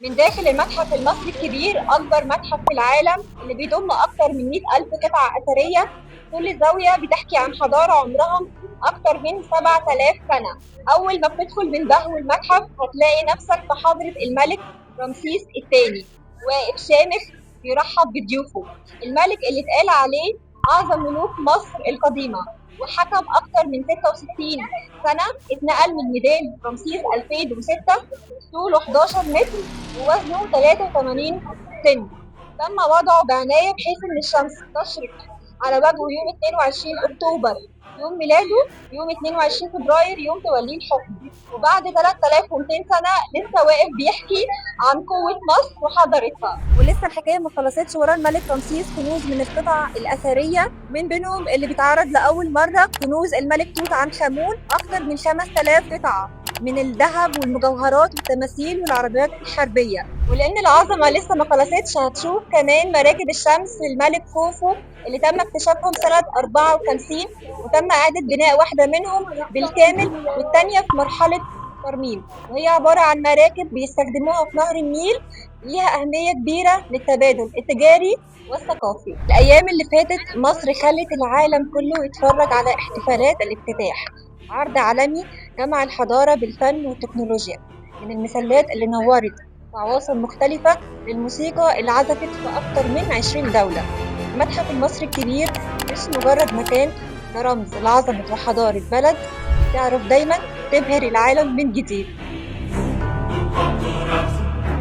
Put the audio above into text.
من داخل المتحف المصري الكبير، أكبر متحف في العالم اللي بيضم أكتر من 100,000 قطعة أثرية. كل زاوية بتحكي عن حضارة عمرها أكتر من 7000 سنة. أول ما بتدخل من دهو المتحف هتلاقي نفسك في حضرة الملك رمسيس الثاني، واقف شامخ بيرحب بضيوفه. الملك اللي اتقال عليه أعظم ملوك مصر القديمة، وحكم أكتر من 66 سنة. اتنقل من ميدان رمسيس 2006، طوله 11 متر ووزنه 83 طن. تم وضعه بعناية بحيث إن الشمس تشرق على وجهه يوم 22 أكتوبر يوم ميلاده، يوم 22 فبراير يوم توليه الحكم. وبعد 3200 سنة لسه واقف بيحكي عن قوة مصر وحضارتها. ولسه الحكاية ما خلصتش. ورا الملك رمسيس كنوز من القطع الأثرية، من بينهم اللي بيتعرض لأول مرة كنوز الملك توت عنخ آمون، أكثر من 5000 قطعة من الذهب والمجوهرات والتماثيل والعربيات الحربية. ولأن العظمة لسه ما خلصتش، هتشوف كمان مراكب الشمس للملك خوفو اللي تم اكتشافهم سنة 54، وتم إعادة بناء واحدة منهم بالكامل والتانية في مرحلة ترميم. وهي عبارة عن مراكب بيستخدموها في نهر النيل، ليها أهمية كبيرة للتبادل التجاري والثقافي. الأيام اللي فاتت مصر خلت العالم كله يتفرج على احتفالات الافتتاح، عرض عالمي جمع الحضارة بالفن والتكنولوجيا، من المسلات اللي نورت في عواصم مختلفة للموسيقى اللي عزفت في أكتر من 20 دولة. المتحف المصري الكبير مش مجرد مكان، ده رمز لعظمة وحضارة بلد تعرف دايما تبهر العالم من جديد.